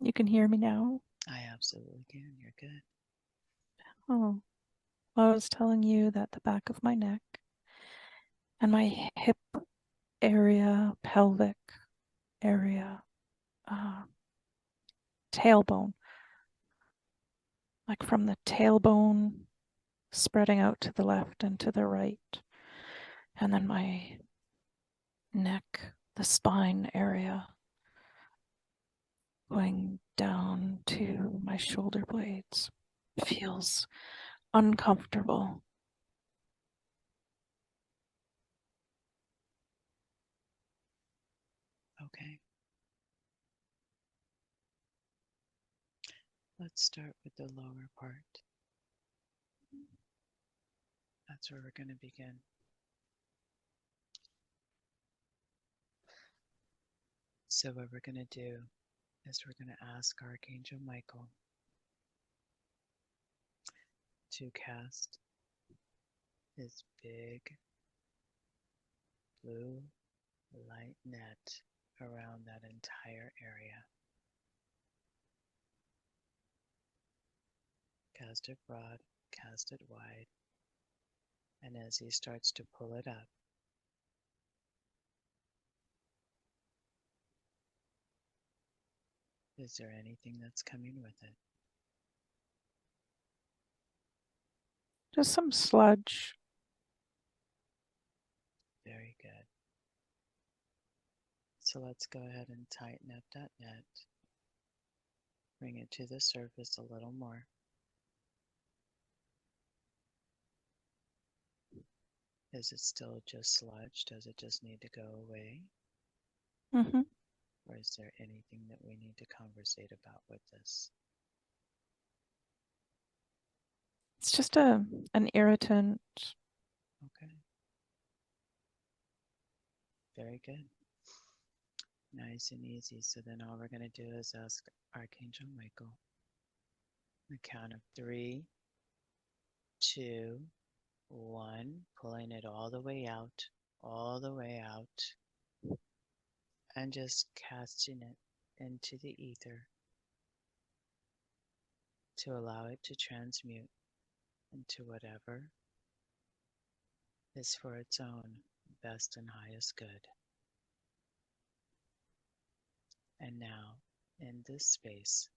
You can hear me now? I absolutely can. You're good. Oh, well, I was telling you that the back of my neck and my hip area, pelvic area, uh, tailbone, like from the tailbone spreading out to the left and to the right, and then my neck, the spine area, going down to my shoulder blades, feels uncomfortable. Okay. Let's start with the lower part. That's where we're going to begin. So what we're going to do is we're going to ask Archangel Michael to cast his big blue light net around that entire area. Cast it broad, cast it wide, and as he starts to pull it up, is there anything that's coming with it? Just some sludge. Very good. So let's go ahead and tighten up that net. Bring it to the surface a little more. Is it still just sludge? Does it just need to go away? Mm-hmm. Or is there anything that we need to conversate about with this? It's just an irritant. Okay. Very good. Nice and easy. So then all we're going to do is ask Archangel Michael, the count of 3, 2, 1, pulling it all the way out, and just casting it into the ether to allow it to transmute into whatever is for its own best and highest good. And now, in this space,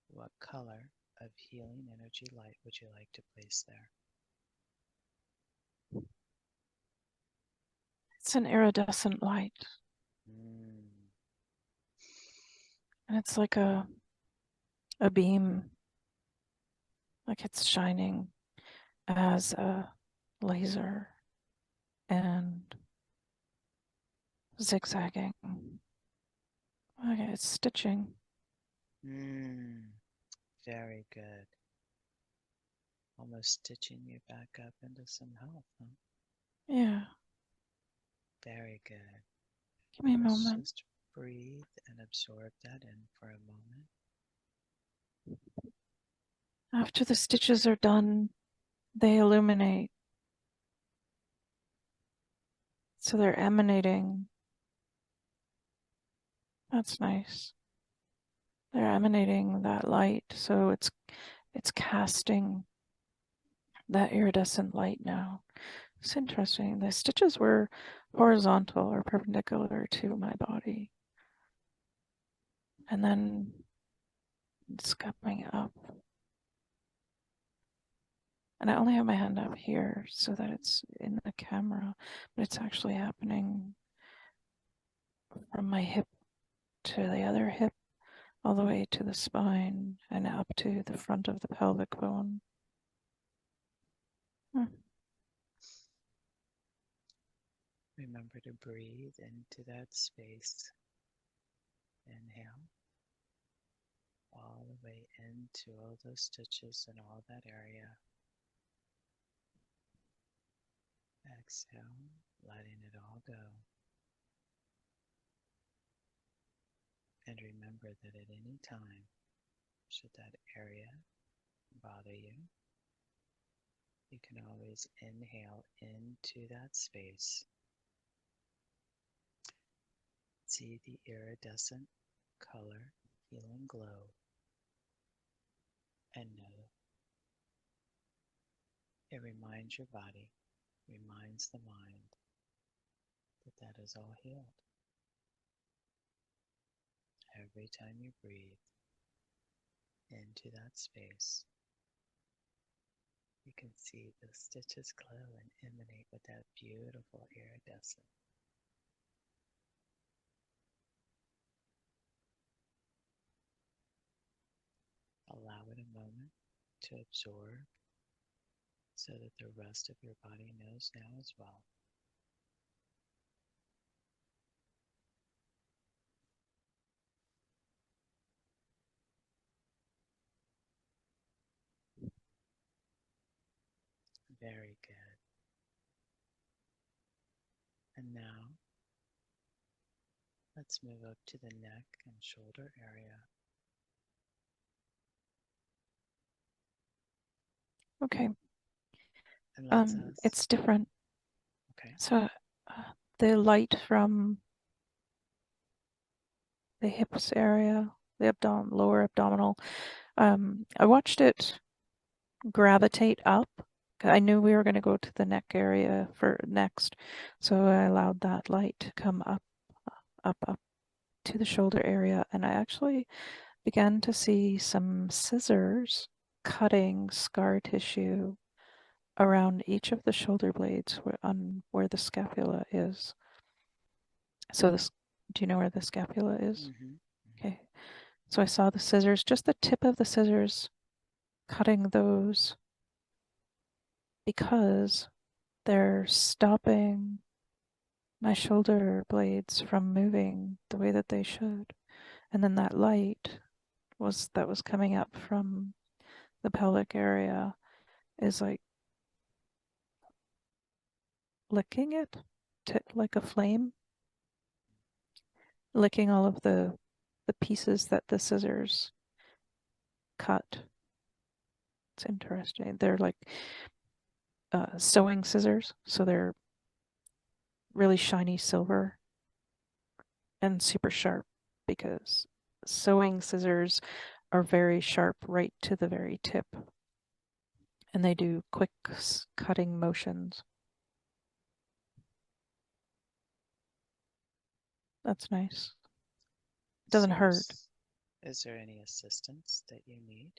what color of healing energy light would you like to place there? It's an iridescent light. Mm, And it's like a beam, like it's shining as a laser and zigzagging. Okay, it's stitching. mm, very good. Almost stitching you back up into some health, huh? Yeah, Very good. give me a Let's moment. just breathe and absorb that in for a moment. After the stitches are done, they illuminate. So they're emanating. That's nice. They're emanating that light. So it's casting that iridescent light now. It's interesting. The stitches were horizontal or perpendicular to my body. And then it's coming up. And I only have my hand up here so that it's in the camera, but it's actually happening from my hip to the other hip, all the way to the spine and up to the front of the pelvic bone. Hmm. Remember to breathe into that space. Inhale all the way into all those stitches and all that area. Exhale, letting it all go. And remember that at any time, should that area bother you, you can always inhale into that space. See the iridescent color healing glow, and know it reminds your body, reminds the mind that that is all healed. Every time you breathe into that space, you can see the stitches glow and emanate with that beautiful iridescent. Allow it a moment to absorb so that the rest of your body knows now as well. Very good. And now, let's move up to the neck and shoulder area. Okay. And let's It's different. Okay. So the light from the hips area, the lower abdominal, I watched it gravitate up. I knew we were going to go to the neck area for next, so I allowed that light to come up to the shoulder area, and I actually began to see some scissors cutting scar tissue around each of the shoulder blades where the scapula is. So do you know where the scapula is? Mm-hmm. Okay. So I saw the scissors, just the tip of the scissors cutting those because they're stopping my shoulder blades from moving the way that they should. And then that light that was coming up from the pelvic area is like licking it like a flame, licking all of the pieces that the scissors cut. It's interesting. They're like sewing scissors, so they're really shiny silver and super sharp because sewing scissors are very sharp right to the very tip, and they do quick cutting motions. That's nice. Doesn't So hurt. is there any assistance that you need?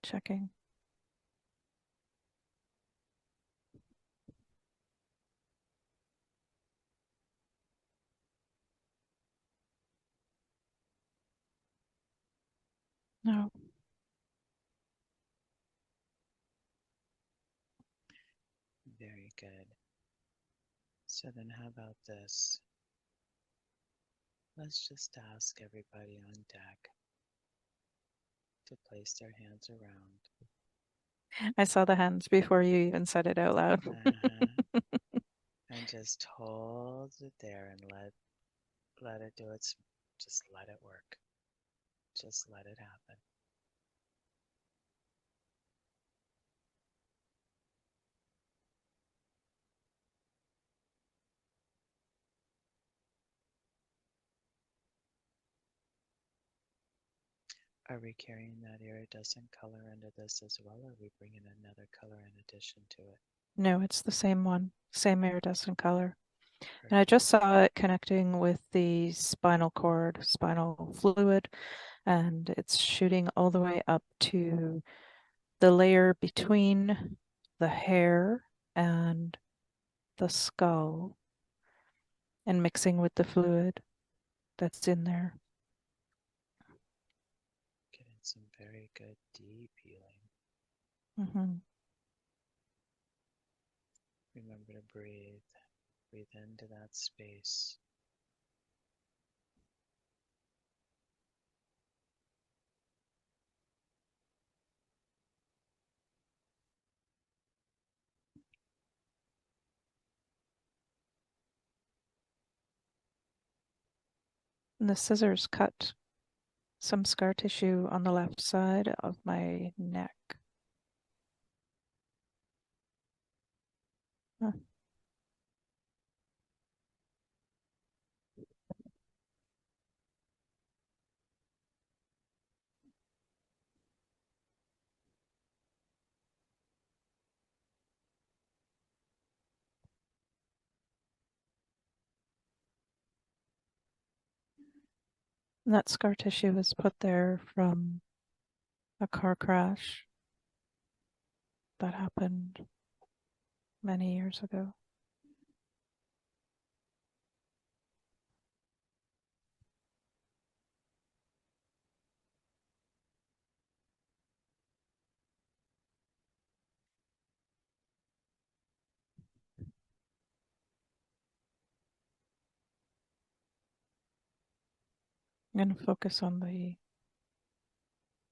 Checking. No. Very good. So then how about this? Let's just ask everybody on deck to place their hands around. I saw the hands before you even said it out loud. And just hold it there and let it do its, just let it work. Just let it happen. Are we carrying that iridescent color into this as well, or are we bringing another color in addition to it? No, it's the same one, same iridescent color. Perfect. And I just saw it connecting with the spinal cord, spinal fluid, and it's shooting all the way up to the layer between the hair and the skull and mixing with the fluid that's in there. Getting some very good deep healing. Mm-hmm. Remember to breathe. Breathe into that space. And the scissors cut some scar tissue on the left side of my neck. Huh. And that scar tissue was put there from a car crash that happened many years ago. I'm going to focus on the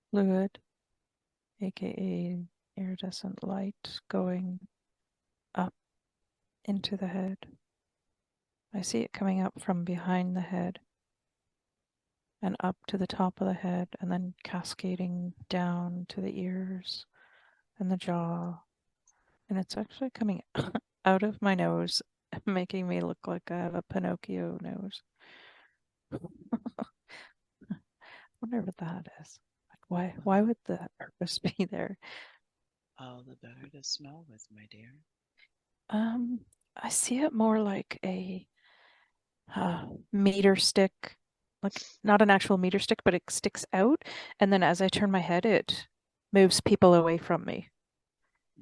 fluid, aka iridescent light, going up into the head. I see it coming up from behind the head and up to the top of the head, and then cascading down to the ears and the jaw. And it's actually coming out of my nose, making me look like I have a Pinocchio nose. Wonder what that is. Like, why would that purpose be there? All the better to smell with, my dear. Um, I see it more like a meter stick, like not an actual meter stick, but it sticks out. And then as I turn my head, it moves people away from me.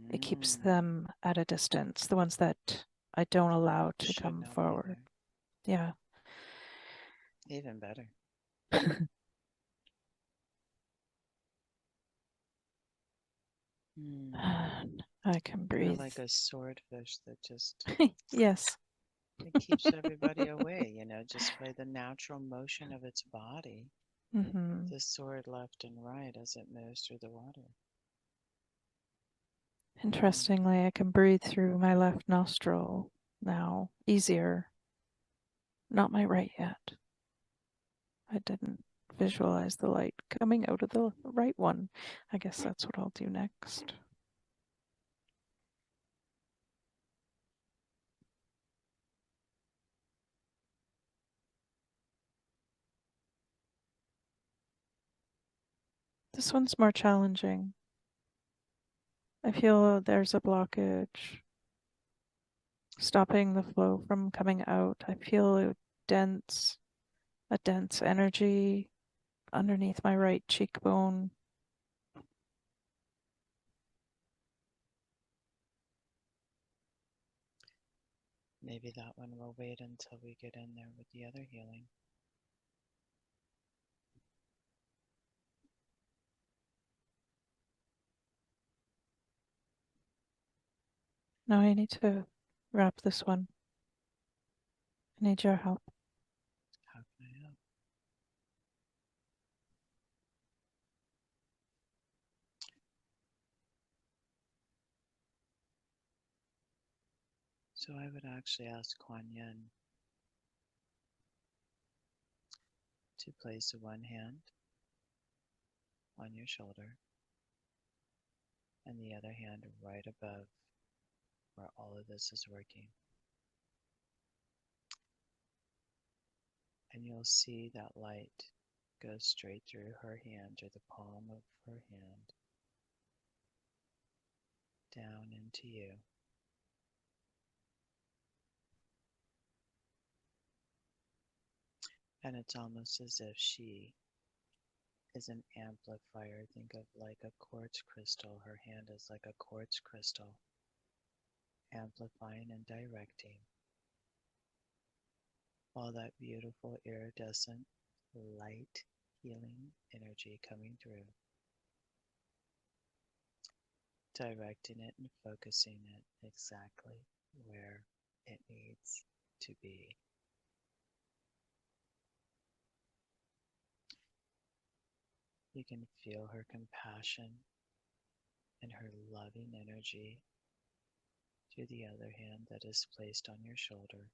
It keeps Mm, them at a distance, the ones that I don't allow to should come not be forward. there. Yeah. Even better. Mm. I can Kind of breathe. like a swordfish that just Yes. it keeps everybody away, just by the natural motion of its body. Hmm. The sword left and right as it moves through the water. Mm. Interestingly, I can breathe through my left nostril now easier. Not my right yet. I didn't visualize the light coming out of the right one. I guess that's what I'll do next. This one's more challenging. I feel there's a blockage stopping the flow from coming out. I feel a dense energy underneath my right cheekbone. Maybe that one will wait until we get in there with the other healing. Now I need to wrap this one. I need your help. How can I help? So I would actually ask Kuan Yin to place one hand on your shoulder and the other hand right above where all of this is working. And you'll see that light go straight through her hand or the palm of her hand down into you. And it's almost as if she is an amplifier. Think of like a quartz crystal. Her hand is like a quartz crystal, amplifying and directing all that beautiful iridescent light healing energy coming through, directing it and focusing it exactly where it needs to be. You can feel her compassion and her loving energy through the other hand that is placed on your shoulder.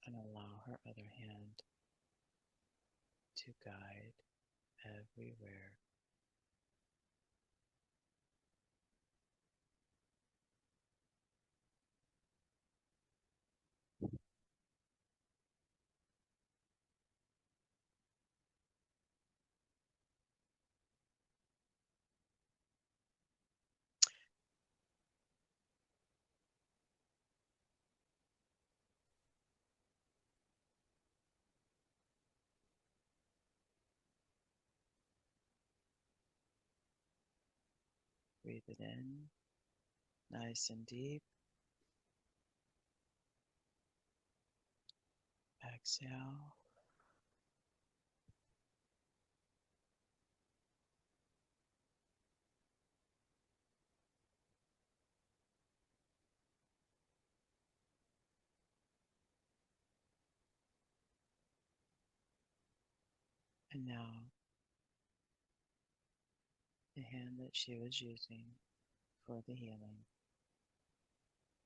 And allow her other hand to guide everywhere. Breathe it in, nice and deep. Exhale. And now, the hand that she was using for the healing,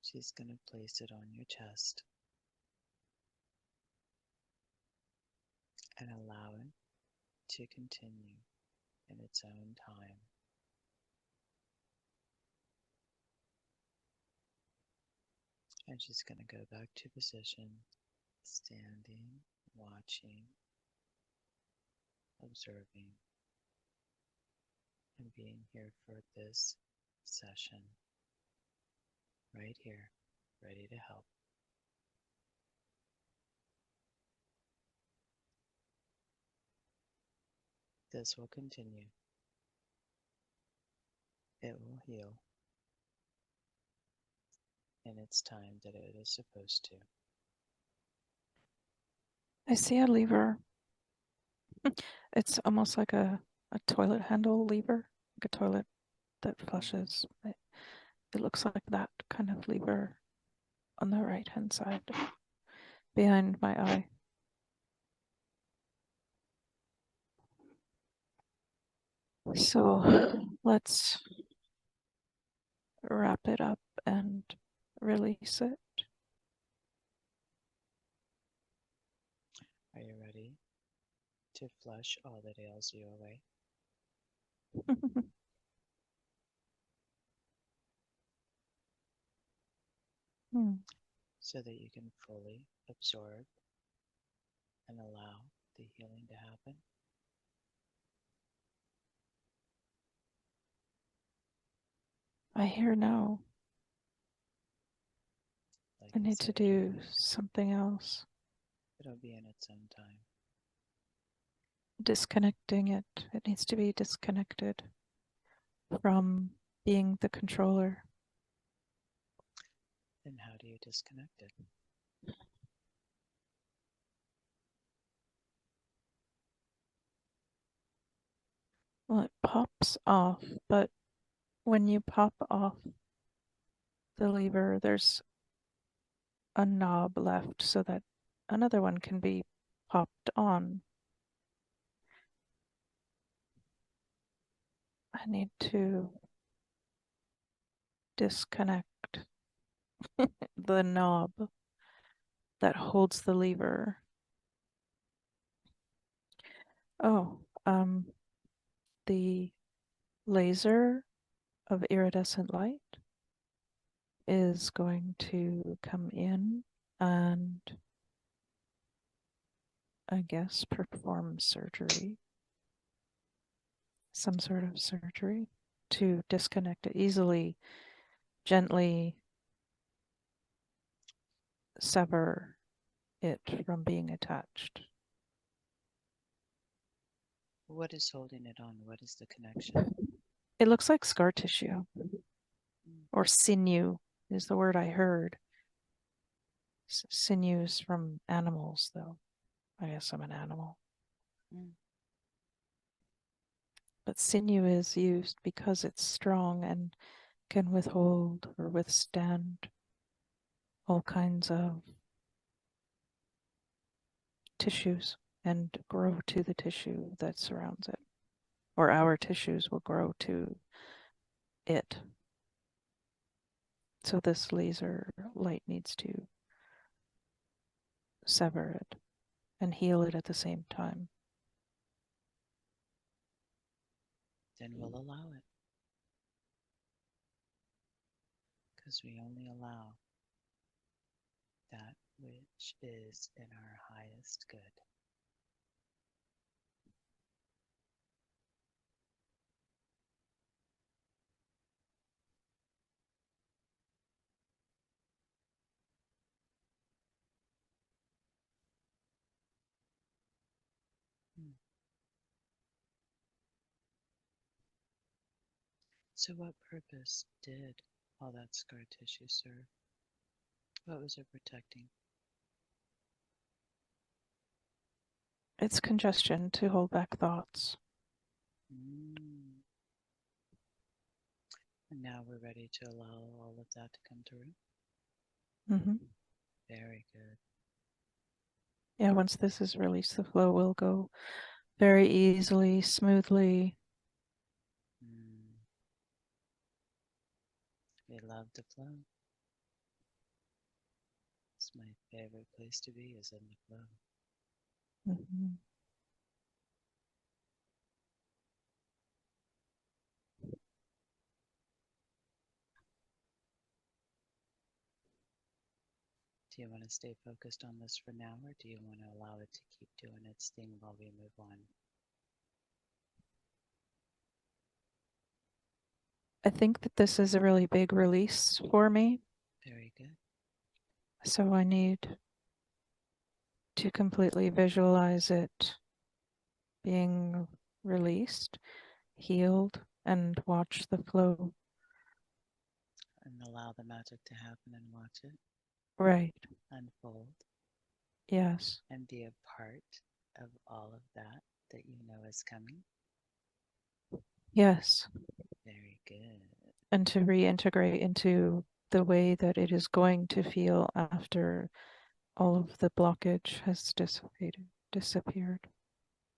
she's going to place it on your chest and allow it to continue in its own time. And she's going to go back to position, standing, watching, observing, and being here for this session, right here, ready to help. This will continue. It will heal in its time that it is supposed to. I see a lever. It's almost like a toilet handle lever, like a toilet that flushes. It looks like that kind of lever on the right-hand side behind my eye. So let's wrap it up and release it. Are you ready to flush all that ails you away? So that you can fully absorb and allow the healing to happen? I hear no. Like I need to said do earlier, something else. it'll be in its own time. Disconnecting it. It needs to be disconnected from being the controller. Then how do you disconnect it? Well, it pops off, but when you pop off the lever, there's a knob left so that another one can be popped on. I need to disconnect the knob that holds the lever. Oh, the laser of iridescent light is going to come in and I guess perform surgery, some sort of surgery to disconnect it easily, gently sever it from being attached. What is holding it on? What is the connection? It looks like scar tissue or sinew is the word I heard. Sinews from animals, though. I guess I'm an animal. But sinew is used because it's strong and can withhold or withstand all kinds of tissues and grow to the tissue that surrounds it. Or our tissues will grow to it. So this laser light needs to sever it and heal it at the same time. Then we'll allow it. Because we only allow that which is in our highest good. So what purpose did all that scar tissue serve? What was it protecting? It's congestion to hold back thoughts. Mm. And now we're ready to allow all of that to come through. Mm-hmm. Very good. Yeah, once this is released, the flow will go very easily, smoothly. Mm. We love the flow. It's my favorite place to be is in the flow. Mm-hmm. Do you want to stay focused on this for now, or do you want to allow it to keep doing its thing while we move on? I think that this is a really big release for me. Very good. So I need to completely visualize it being released, healed, and watch the flow. And allow the magic to happen and watch it Right. unfold Yes. and be a part of all of that that you know is coming. Yes. Very good. And to reintegrate into the way that it is going to feel after all of the blockage has disappeared.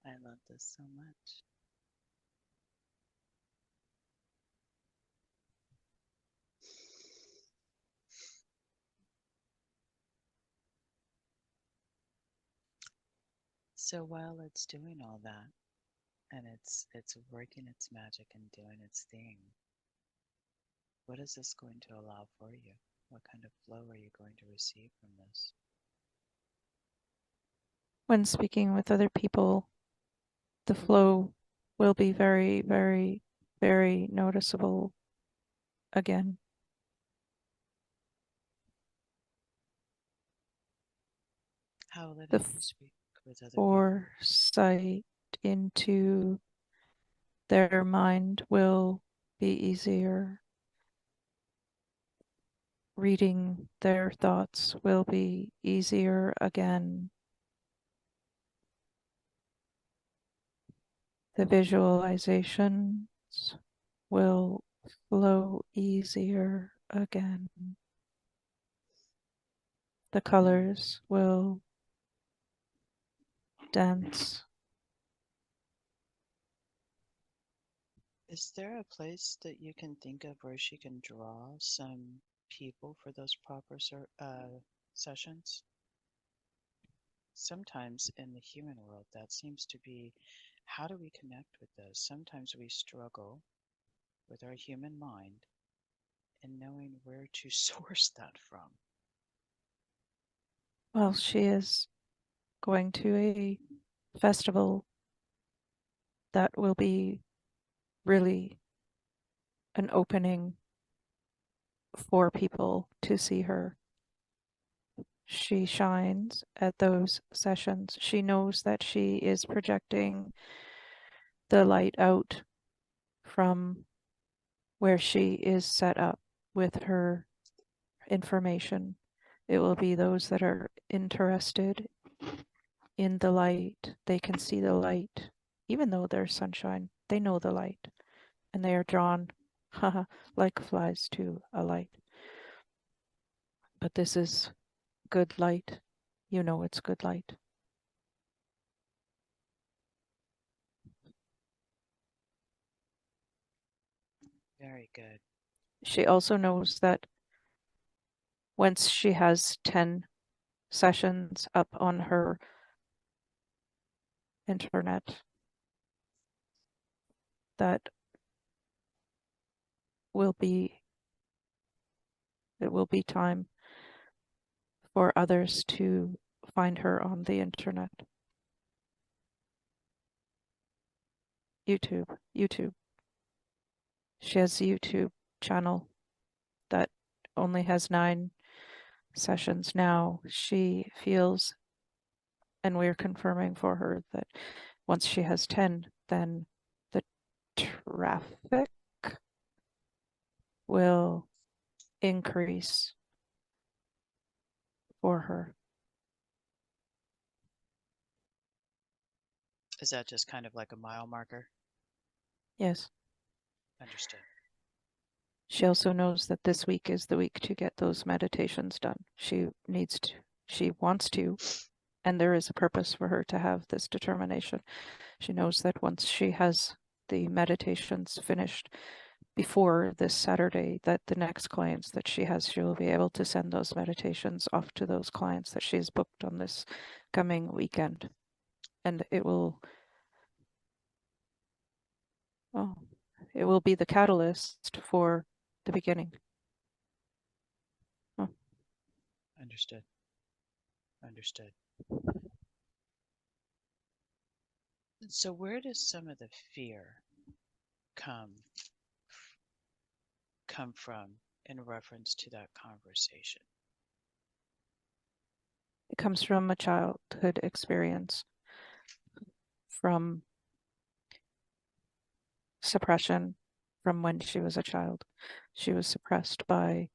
I love this so much. So while it's doing all that and it's working its magic and doing its thing, what is this going to allow for you? What kind of flow are you going to receive from this? When speaking with other people, the flow will be very, very, very noticeable again. How will it The help you speak with other people? foresight into their mind will be easier. Reading their thoughts will be easier again. The visualizations will flow easier again. The colors will dance. Is there a place that you can think of where she can draw some people for those proper sessions? Sometimes in the human world, that seems to be how do we connect with those? Sometimes we struggle with our human mind in knowing where to source that from. Well, she is going to a festival that will be really an opening for people to see her. She shines at those sessions. She knows that she is projecting the light out from where she is set up with her information. It will be those that are interested in the light. They can see the light, even though there's sunshine. They know the light, and they are drawn, like flies to a light. But this is good light. You know it's good light. Very good. She also knows that once she has 10 sessions up on her internet, that will be it will be time for others to find her on the internet. YouTube. She has a YouTube channel that only has 9 sessions now. She feels, and we're confirming for her, that once she has 10, then the traffic will increase for her. Is that just kind of like a mile marker? Yes. Understood. She also knows that this week is the week to get those meditations done. She wants to, and there is a purpose for her to have this determination. She knows that once she has the meditations finished before this Saturday, that the next clients that she has, she will be able to send those meditations off to those clients that she has booked on this coming weekend. And it will be the catalyst for the beginning. Oh. Understood. Understood. So where does some of the fear come from in reference to that conversation? It comes from a childhood experience, from suppression from when she was a child. She was suppressed by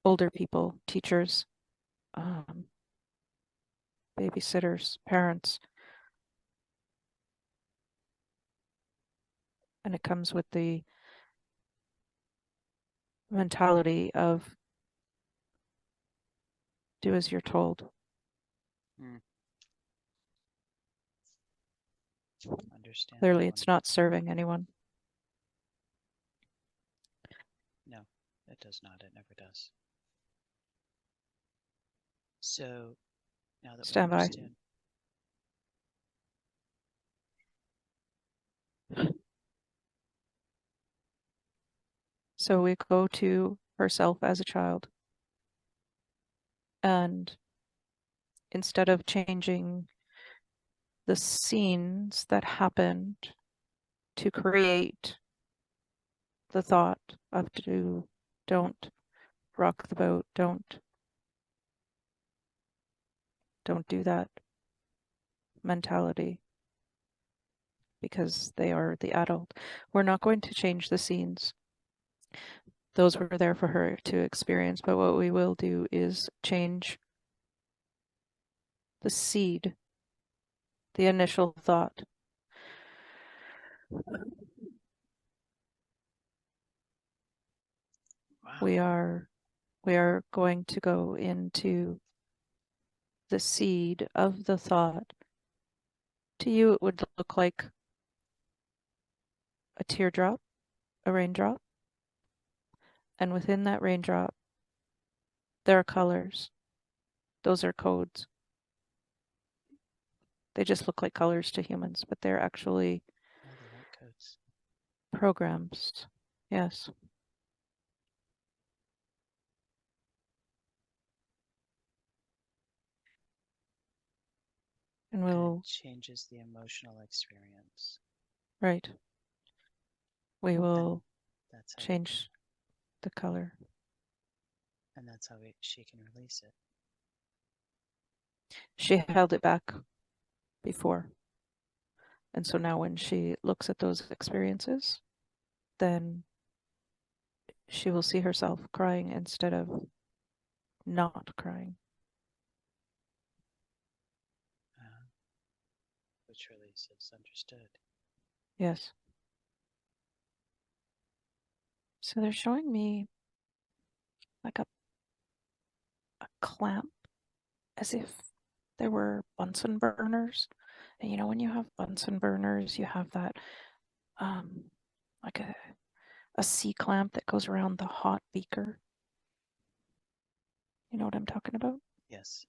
older people, teachers, babysitters, parents. And it comes with the mentality of do as you're told. Understand. Clearly, it's not serving anyone. No, it does not. It never does. So now that Stand we by. understand. So we go to herself as a child. And instead of changing the scenes that happened to create the thought of don't rock the boat, don't do that mentality, because they are the adult. We're not going to change the scenes. Those were there for her to experience, but what we will do is change the seed, the initial thought. Wow. We are going to go into the seed of the thought. To you, it would look like a teardrop, a raindrop. And within that raindrop, there are colors. Those are codes. They just look like colors to humans, but they're actually like codes. Programs. Yes. And we'll. It changes the emotional experience. Right. We will that's change the color. And that's how she can release it. She held it back before. And so now when she looks at those experiences, then she will see herself crying instead of not crying. Which release is understood. Yes. So they're showing me like a clamp, as if there were Bunsen burners. And you know, when you have Bunsen burners, you have that like a C clamp that goes around the hot beaker. You know what I'm talking about? Yes.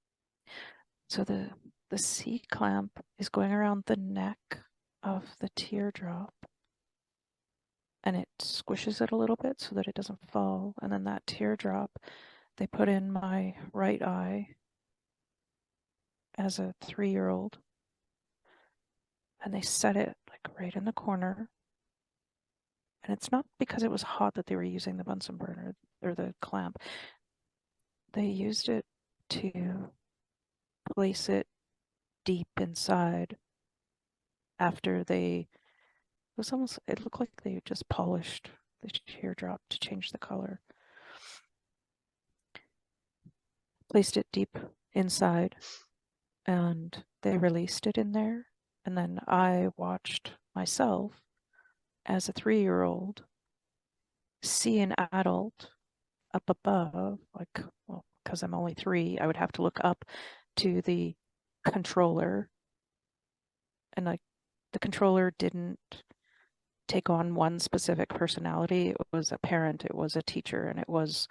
So the C clamp is going around the neck of the teardrop, and it squishes it a little bit so that it doesn't fall. And then that teardrop they put in my right eye as a 3-year-old, and they set it like right in the corner. And it's not because it was hot that they were using the Bunsen burner or the clamp. They used it to place it deep inside after it looked like they just polished the teardrop to change the color. Placed it deep inside, and they released it in there. And then I watched myself as a 3-year-old see an adult up above, like, well, because I'm only 3, I would have to look up to the controller, and like the controller didn't take on one specific personality. It was a parent, it was a teacher, and it was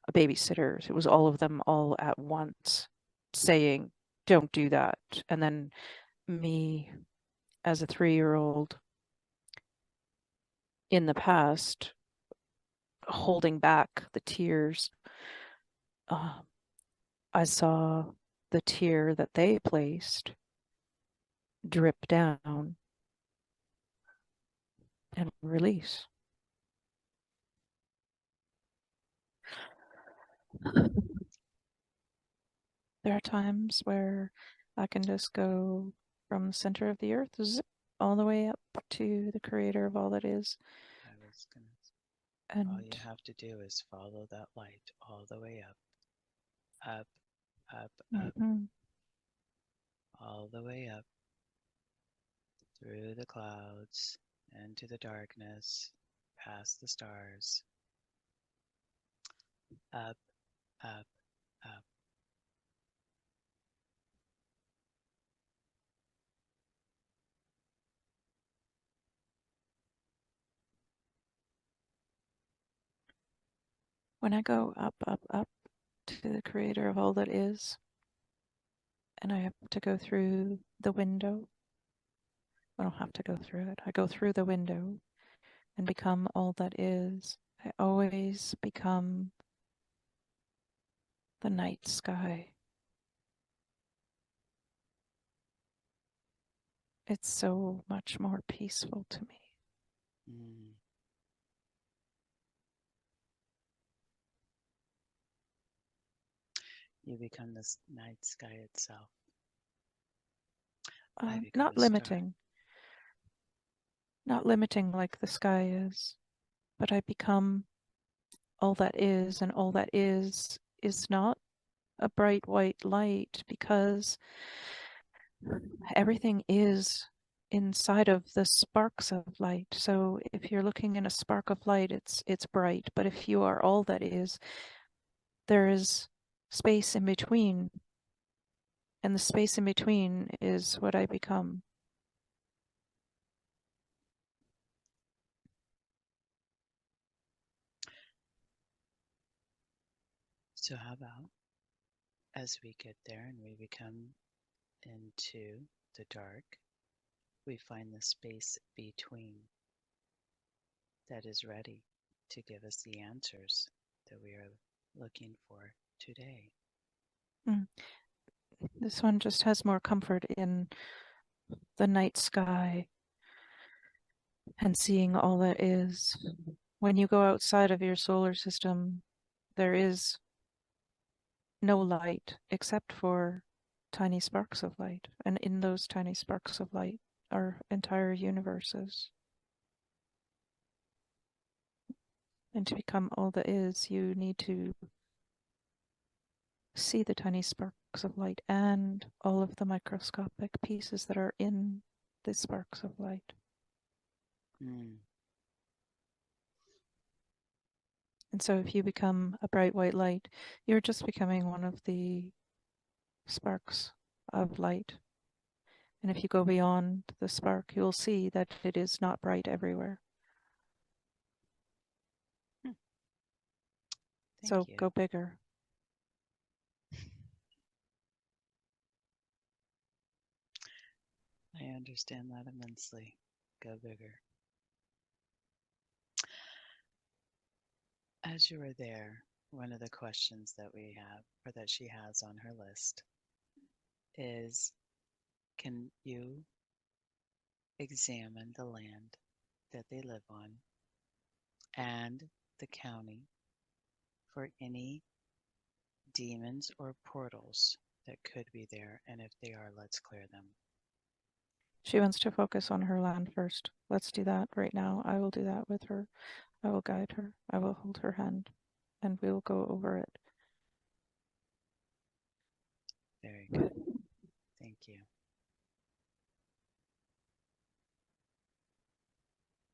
a babysitter. It was all of them all at once saying, don't do that. And then me as a 3-year-old in the past, holding back the tears. I saw the tear that they placed drip down and release. There are times where I can just go from the center of the earth, zip, all the way up to the creator of all that is. I was gonna. And all you have to do is follow that light all the way up, up, up, up, all the way up through the clouds, into the darkness, past the stars, up, up, up. when I go up, up, up to the creator of all that is, and I have to go through the window, I don't have to go through it. I go through the window and become all that is. I always become the night sky. It's so much more peaceful to me. Mm. You become the night sky itself. I become Not a star. limiting. Not limiting like the sky is, but I become all that is, and all that is not a bright white light, because everything is inside of the sparks of light. So if you're looking in a spark of light, it's bright, but if you are all that is, there is space in between, and the space in between is what I become. So how about as we get there and we become into the dark, we find the space between that is ready to give us the answers that we are looking for today. This one just has more comfort in the night sky and seeing all that is. When you go outside of your solar system, there is no light except for tiny sparks of light. And in those tiny sparks of light are entire universes. And to become all that is, you need to see the tiny sparks of light and all of the microscopic pieces that are in the sparks of light. Mm. And so if you become a bright white light, you're just becoming one of the sparks of light. And if you go beyond the spark, you'll see that it is not bright everywhere. So You. go bigger. I understand that immensely. Go bigger. As you are there, one of the questions that we have, or that she has on her list, is can you examine the land that they live on and the county for any demons or portals that could be there? And if they are, let's clear them. She wants to focus on her land first. Let's do that right now. I will do that with her. I will guide her. I will hold her hand and we will go over it. Very good. Thank you.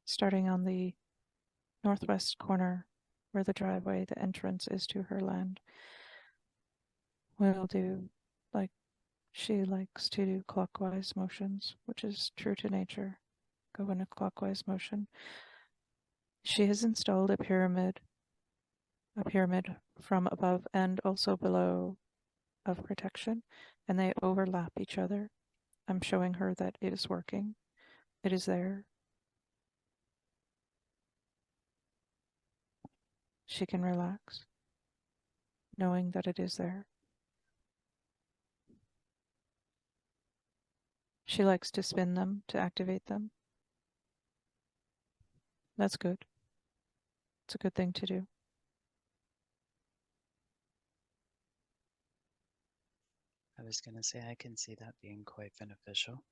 Starting on the northwest corner where the driveway, the entrance is to her land. We'll do like she likes to do clockwise motions, which is true to nature. Go in a clockwise motion. She has installed a pyramid from above and also below of protection, and they overlap each other. I'm showing her that it is working. It is there. She can relax, knowing that it is there. She likes to spin them to activate them. That's good. It's a good thing to do. I was going to say I can see that being quite beneficial.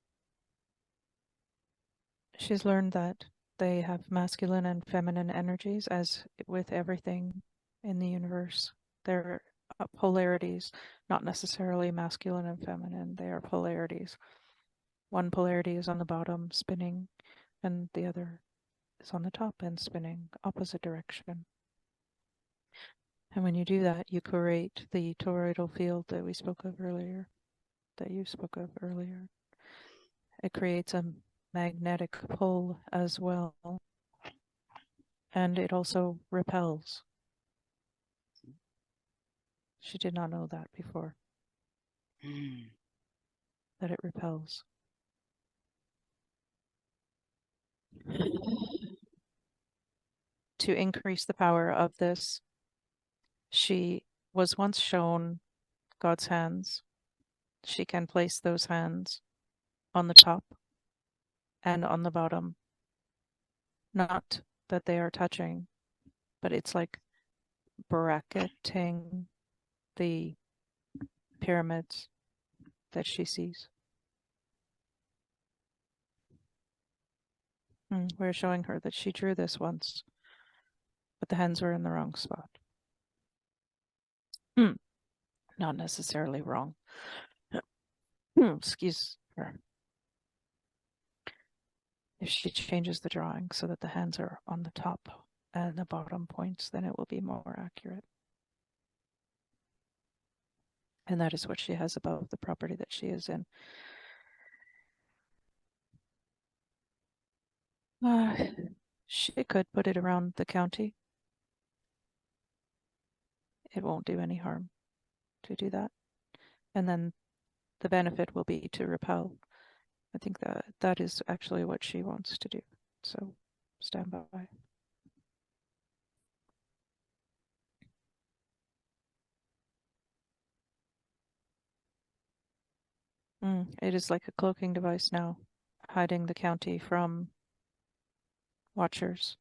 She's learned that they have masculine and feminine energies, as with everything in the universe. They're polarities, not necessarily masculine and feminine. They are polarities. One polarity is on the bottom, spinning, and the other is on the top and spinning opposite direction. And when you do that, you create the toroidal field that we spoke of earlier, that you spoke of earlier. It creates a magnetic pull as well, and it also repels. She did not know that before, that it repels. To increase the power of this, she was once shown God's hands. She can place those hands on the top and on the bottom. Not that they are touching, but it's like bracketing the pyramids that she sees. We're showing her that she drew this once, but the hands were in the wrong spot. Not necessarily wrong. Excuse her. If she changes the drawing so that the hands are on the top and the bottom points, then it will be more accurate. And that is what she has above the property that she is in. She could put it around the county. It won't do any harm to do that. And then the benefit will be to repel. I think that is actually what she wants to do. So stand by. It is like a cloaking device now, hiding the county from watchers.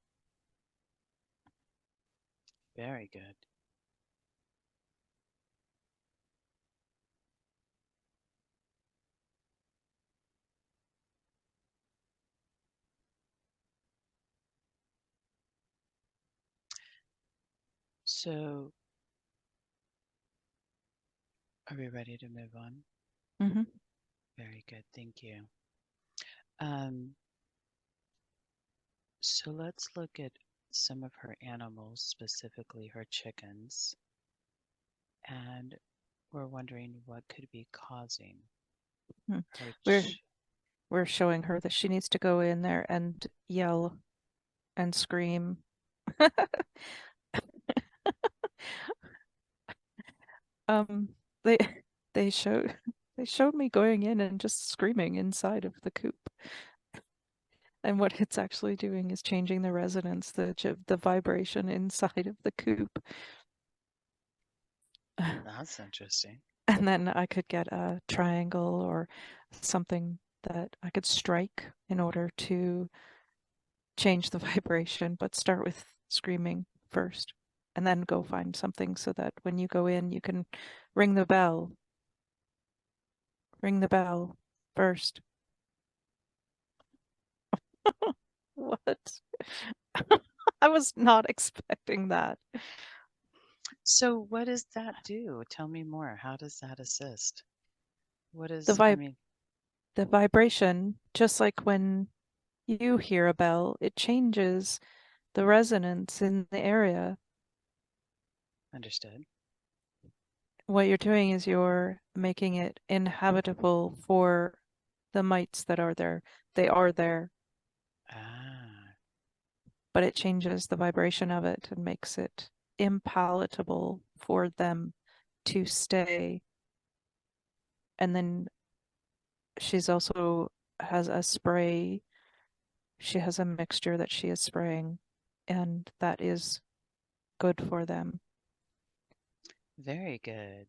Very good. So, are we ready to move on? Mm-hmm. Very good. Thank you. So let's look at some of her animals, specifically her chickens. And we're wondering what could be causing her. We're showing her that she needs to go in there and yell and scream. They they showed me going in and just screaming inside of the coop. And what it's actually doing is changing the resonance, the vibration inside of the coop. That's interesting. And then I could get a triangle or something that I could strike in order to change the vibration, but start with screaming first and then go find something so that when you go in, you can ring the bell. Ring the bell first. What? I was not expecting that. So what does that do? Tell me more. How does that assist? What The is, I vibe, mean, the vibration, just like when you hear a bell, it changes the resonance in the area. understood. What you're doing is you're making it inhabitable for the mites that are there. They are there, Ah, but it changes the vibration of it and makes it impalatable for them to stay. And then she's also has a spray. She has a mixture that she is spraying, and that is good for them. very good.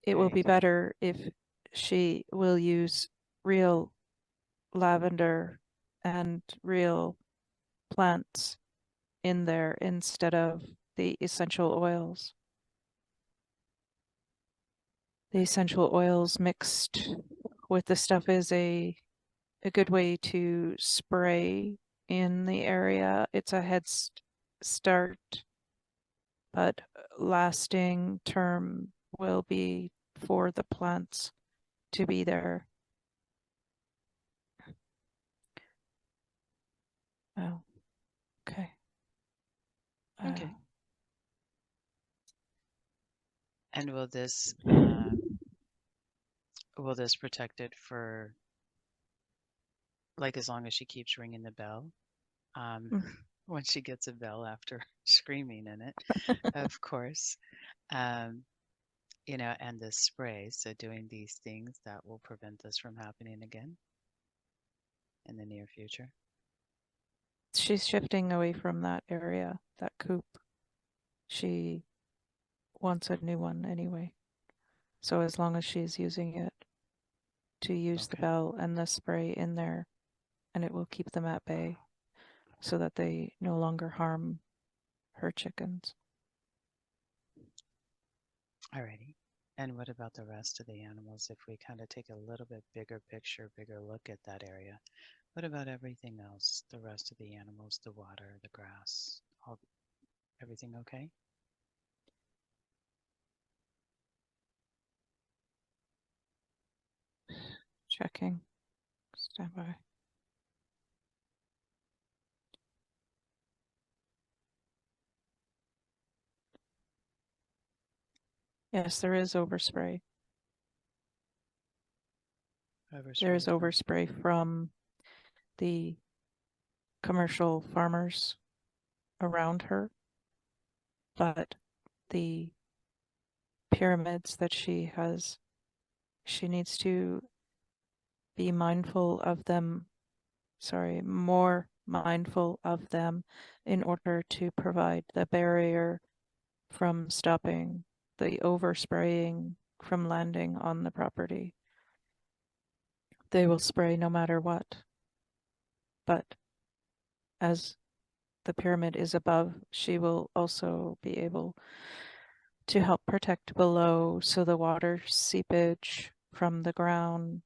It will Very be good. better if she will use real lavender and real plants in there instead of the essential oils. The essential oils mixed with the stuff is a good way to spray in the area. It's a head start, but lasting term will be for the plants to be there. Oh, okay. Okay. And will this protect it for like as long as she keeps ringing the bell? Um, mm. when she gets a bell after screaming in it, of course. Um, and this spray. So doing these things that will prevent this from happening again in the near future. She's shifting away from that area, that coop. She wants a new one anyway. So as long as she's using it to use the Okay. bell and the spray in there, and it will keep them at bay so that they no longer harm her chickens. Alrighty. And what about the rest of the animals? If we kind of take a little bit bigger picture, bigger look at that area, what about everything else? The rest of the animals, the water, the grass, everything okay? Checking. Stand by. Yes, there is overspray. There Overspray is from. overspray from the commercial farmers around her, but the pyramids that she has, she needs to be mindful of them, sorry, more mindful of them in order to provide the barrier from stopping the overspraying from landing on the property. They will spray no matter what, but as the pyramid is above, she will also be able to help protect below so the water seepage from the ground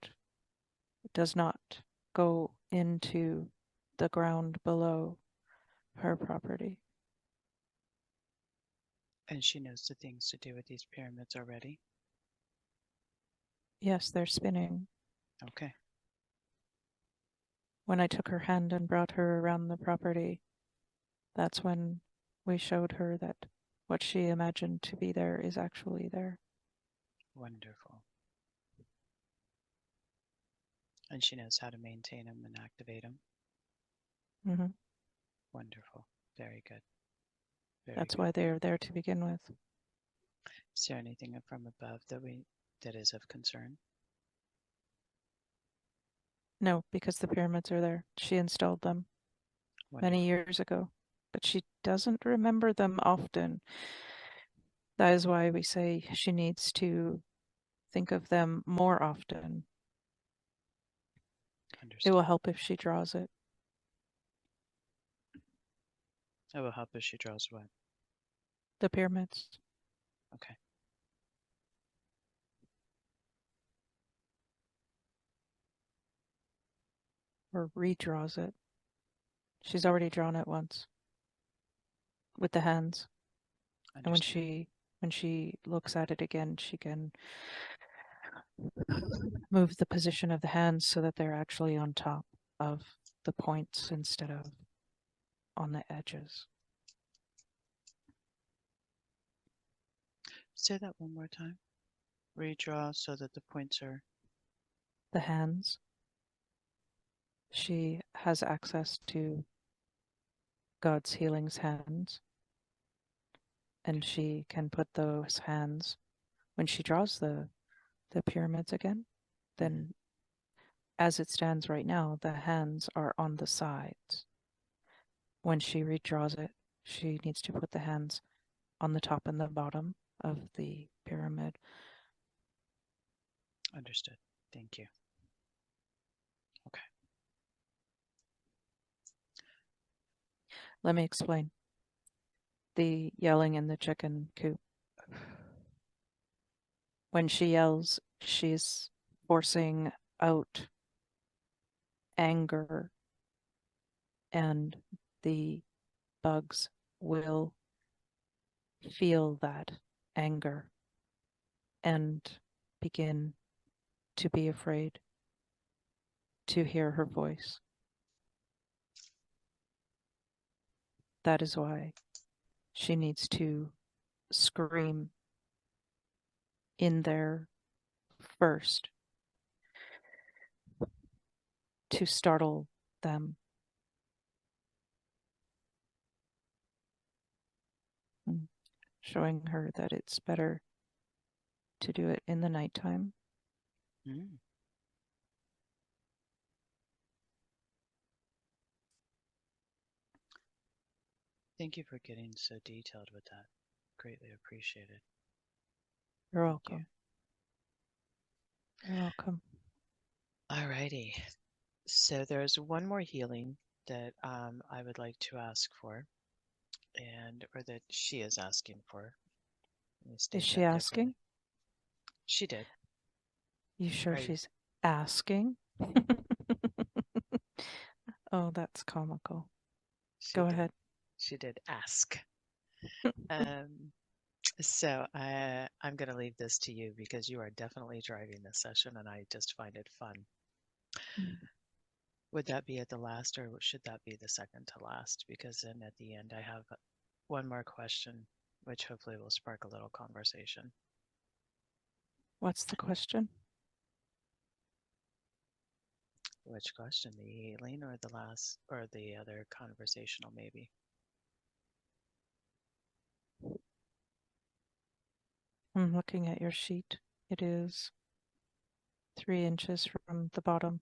does not go into the ground below her property. And she knows the things to do with these pyramids already. Yes, they're spinning. Okay. When I took her hand and brought her around the property, that's when we showed her that what she imagined to be there is actually there. Wonderful. And she knows how to maintain them and activate them. Hmm. Wonderful. Very good. Very That's good. why they're there to begin with. Is there anything from above that is of concern? No, because the pyramids are there. She installed them many Wonderful. years ago, but she doesn't remember them often. That is why we say she needs to think of them more often. It will Understood. help if she draws it. It will help if she draws what? The pyramids. Okay. Or redraws it. She's already drawn it once. with the hands. And Understood. when she looks at it again, she can move the position of the hands so that they're actually on top of the points instead of on the edges. Say that one more time. Redraw so that the points are. The hands, she has access to God's healing's hands, and she can put those hands when she draws the pyramids again, then as it stands right now, the hands are on the sides. When she redraws it, she needs to put the hands on the top and the bottom of the pyramid. Understood. Thank you. Okay. Let me explain. The yelling in the chicken coop. When she yells, she's forcing out anger, and the bugs will feel that anger and begin to be afraid to hear her voice. That is why she needs to scream in there first to startle them. Showing her that it's better to do it in the nighttime. Mm. Thank you for getting so detailed with that. Greatly appreciated. You're Thank welcome. You're welcome. All righty. So there's one more healing that I would like to ask for, or that she is asking for. Let me state Is she that differently. asking? She did. You sure Are you? she's asking? Oh, that's comical. She Go did. ahead. She did ask. Um, so I'm going to leave this to you because you are definitely driving this session, and I just find it fun. Would that be at the last, or should that be the second to last? Because then at the end, I have one more question, which hopefully will spark a little conversation. What's the question? Which question, the healing or the last, or the other conversational maybe? I'm looking at your sheet. It is 3 inches from the bottom.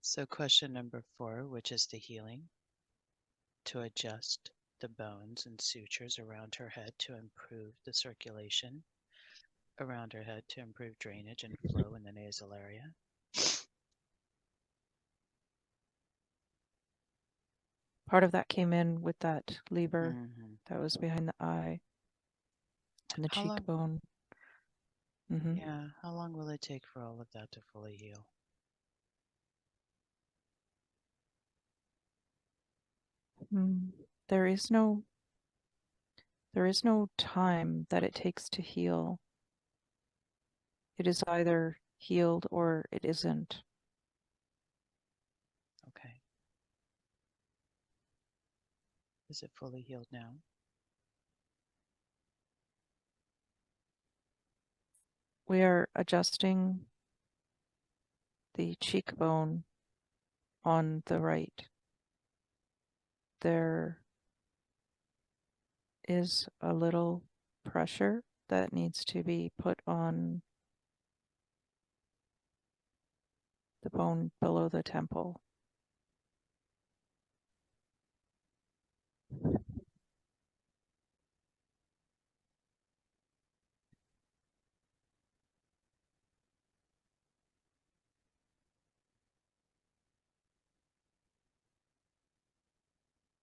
So question number 4, which is the healing, to adjust the bones and sutures around her head to improve the circulation around her head, to improve drainage and flow in the nasal area. Part of that came in with that lever Mm-hmm. that was behind the eye and the How long? cheekbone. Yeah, how long will it take for all of that to fully heal? There is no time that it takes to heal. It is either healed or it isn't. Okay. Is it fully healed now? We are adjusting the cheekbone on the right. There is a little pressure that needs to be put on the bone below the temple.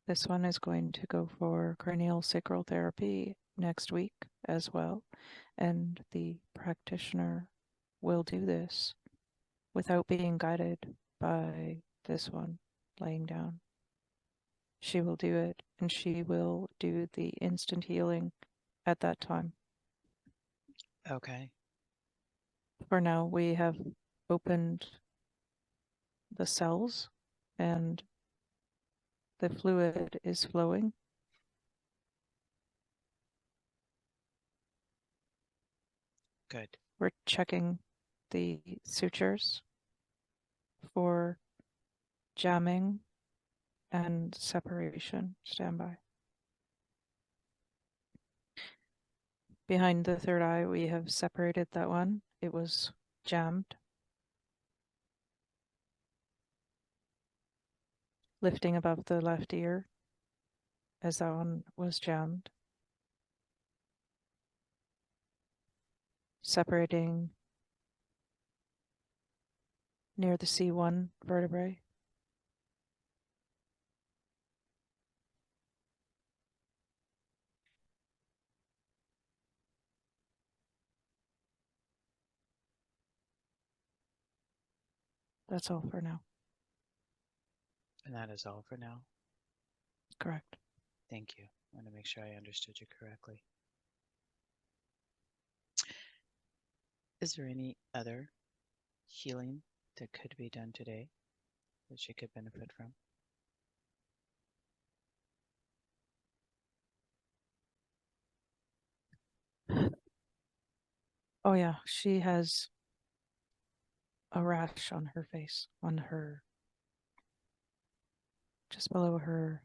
This one is going to go for cranial sacral therapy next week as well. And the practitioner will do this without being guided by this one laying down. she will do it, and she will do the instant healing at that time. Okay. For now, we have opened the cells and the fluid is flowing. Good. We're checking the sutures for jamming and separation. Standby. Behind the third eye, we have separated that one. It was jammed. Lifting above the left ear as that one was jammed. Separating near the C1 vertebrae. That's all for now. And that is all for now. Correct. Thank you. I want to make sure I understood you correctly. Is there any other healing that could be done today that she could benefit from? Oh yeah, she has a rash on her face, on her, just below her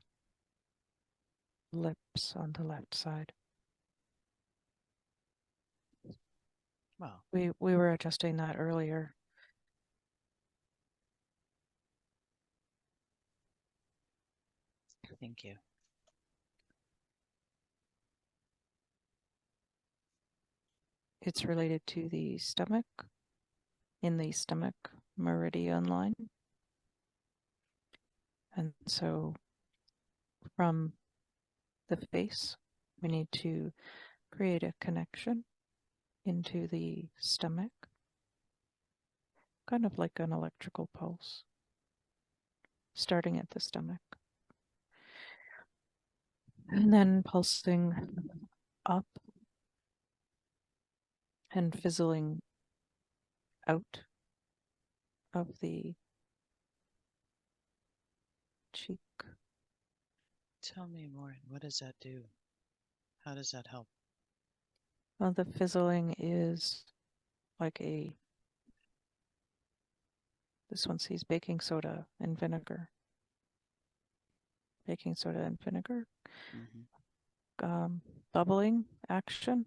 lips on the left side. Well, We were adjusting that earlier. thank you. It's related to the stomach, in the stomach meridian line. And so from the face, we need to create a connection into the stomach, kind of like an electrical pulse, starting at the stomach. And then pulsing up and fizzling out of the cheek. Tell me more. What does that do? How does that help? Well, the fizzling is like this one sees baking soda and vinegar. Baking soda and vinegar. Bubbling action.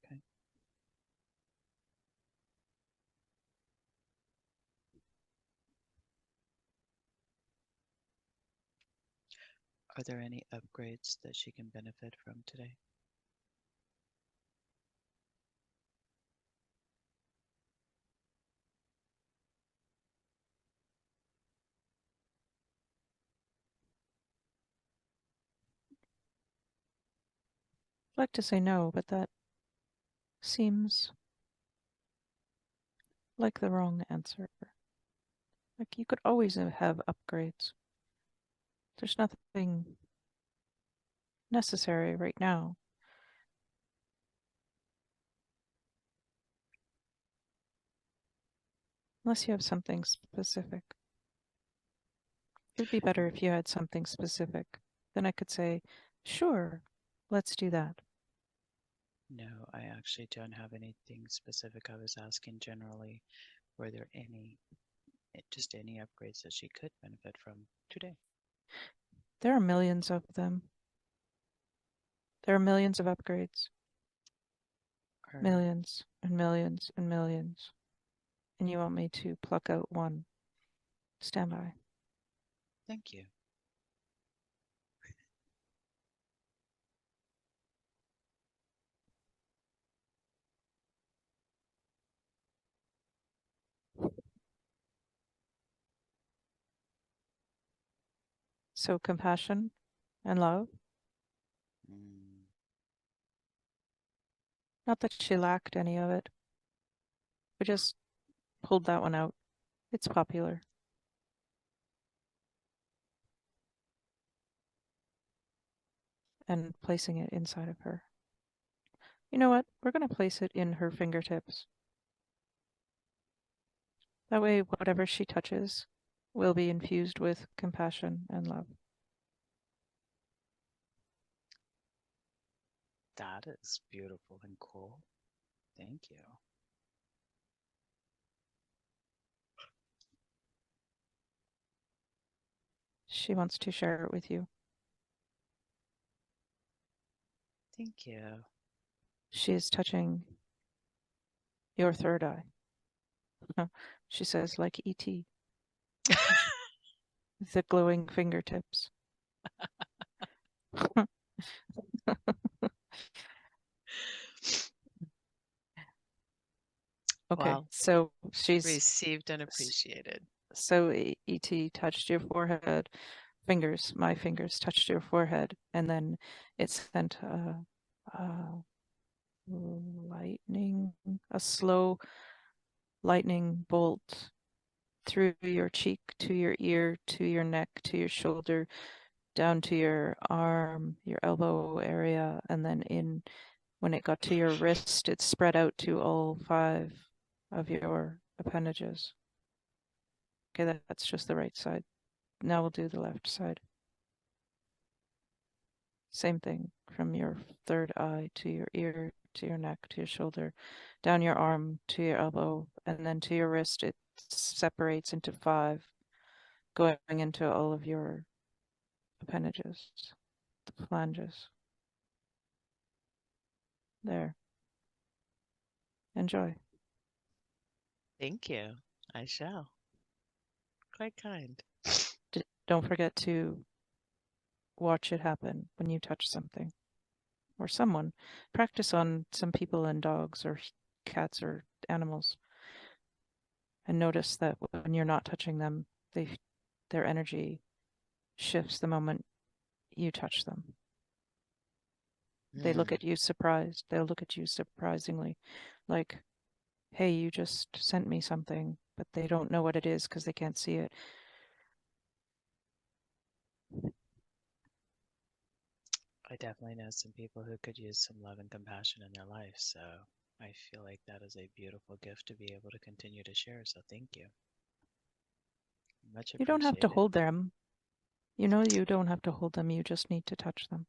Okay. Are there any upgrades that she can benefit from today? I'd like to say no, but that seems like the wrong answer. Like you could always have upgrades. There's nothing necessary right now. Unless you have something specific. It would be better if you had something specific. Then I could say, sure, let's do that. No, I actually don't have anything specific. I was asking generally, were there any, just any upgrades that she could benefit from today? There are millions of them. There are millions of upgrades. Or, Millions and millions and millions. And you want me to pluck out one. Stand by. thank you. So compassion and love. Mm, Not that she lacked any of it. We just pulled that one out. It's popular. And placing it inside of her. You know what? We're going to place it in her fingertips. That way, whatever she touches will be infused with compassion and love. That is beautiful and cool. Thank you. She wants to share it with you. Thank you. She is touching your third eye. She says, like E.T. The glowing fingertips. Okay, Wow. so she's Received and appreciated. so E.T. touched your forehead, my fingers touched your forehead, and then it sent a slow lightning bolt through your cheek to your ear, to your neck, to your shoulder, down to your arm, your elbow area, and then in when it got to your wrist, it spread out to all 5 of your appendages. Okay, that's just the right side. Now we'll do the left side. Same thing from your third eye to your ear, to your neck, to your shoulder, down your arm to your elbow, and then to your wrist. It separates into 5, going into all of your appendages, the phalanges. There. Enjoy. Thank you. I shall. Quite kind. Don't forget to watch it happen when you touch something or someone. Practice on some people and dogs or cats or animals. And notice that when you're not touching them, their energy shifts the moment you touch them. They look at you surprised. They'll look at you surprisingly like, hey, you just sent me something, but they don't know what it is because they can't see it. I definitely know some people who could use some love and compassion in their life, so I feel like that is a beautiful gift to be able to continue to share, so thank you. Much You don't have to appreciated. hold them. You know, you don't have to hold them. You just need to touch them.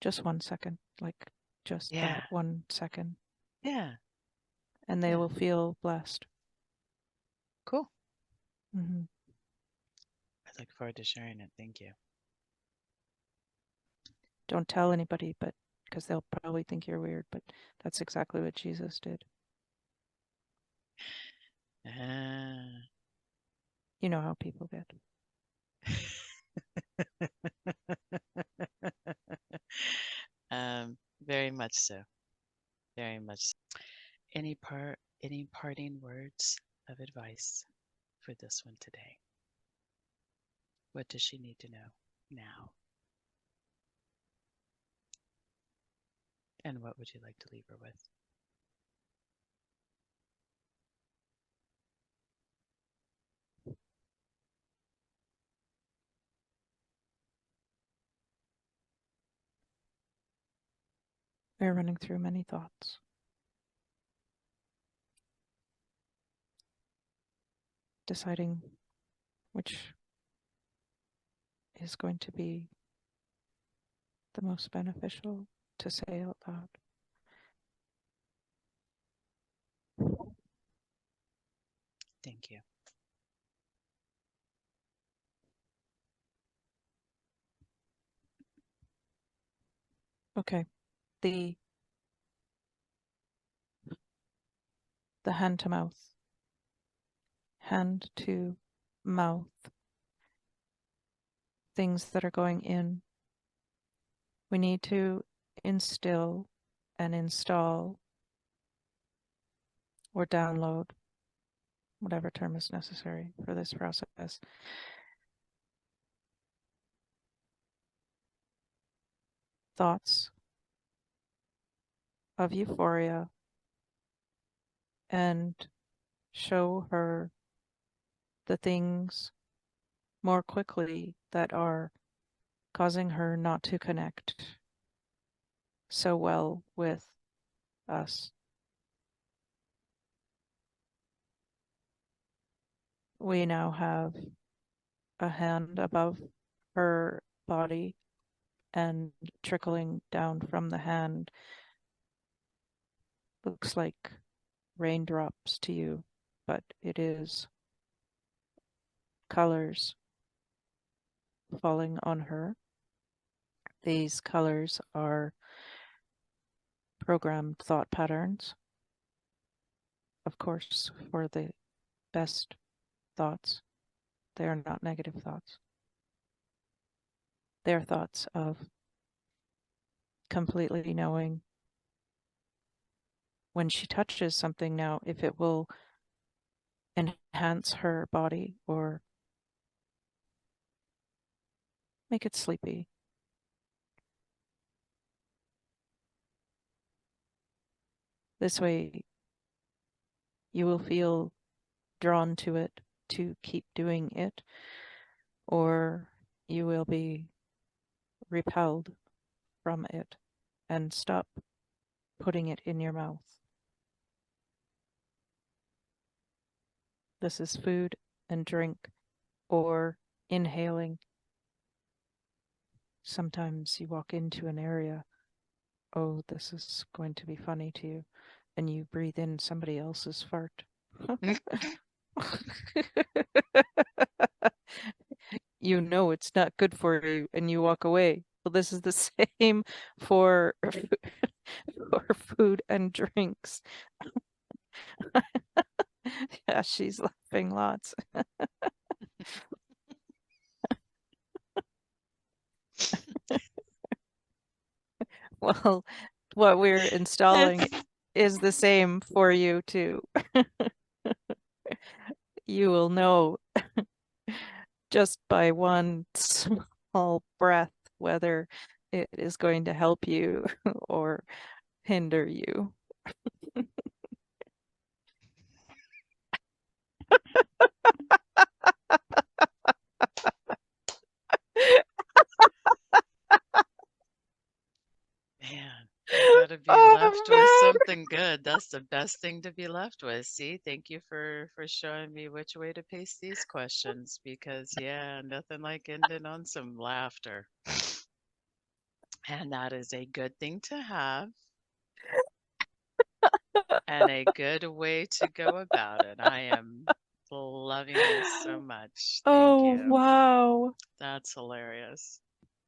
Just 1 second, like just Yeah. that 1 second. Yeah. And they Yeah. will feel blessed. Cool. Mm-hmm. I look forward to sharing it. Thank you. Don't tell anybody, but because they'll probably think you're weird, but that's exactly what Jesus did. You know how people get. Very much so. Very much so. Any parting words of advice for this one today? What does she need to know now? And what would you like to leave her with? We're running through many thoughts. Deciding which is going to be the most beneficial to say out loud. Thank you. Okay. The hand to mouth. Hand to mouth. Things that are going in. We need to instill and install or download, whatever term is necessary for this process, thoughts of euphoria and show her the things more quickly that are causing her not to connect so well with us. We now have a hand above her body, and trickling down from the hand looks like raindrops to you, but it is colors falling on her. These colors are programmed thought patterns, of course, for the best thoughts. They are not negative thoughts. They're thoughts of completely knowing when she touches something now, if it will enhance her body or make it sleepy. This way, you will feel drawn to it to keep doing it, or you will be repelled from it and stop putting it in your mouth. This is food and drink or inhaling. Sometimes you walk into an area, oh, this is going to be funny to you, and you breathe in somebody else's fart. You know it's not good for you and you walk away. Well, this is the same for for food and drinks. Yeah, she's laughing lots. Well, what we're installing It's is the same for you too. You will know just by one small breath whether it is going to help you or hinder you. Man, you gotta be left with Oh something good. That's the best thing to be left with. See, thank you for showing me which way to pace these questions because yeah, nothing like ending on some laughter. And that is a good thing to have and a good way to go about it. I am loving this so much. Thank Oh, you. wow. That's hilarious.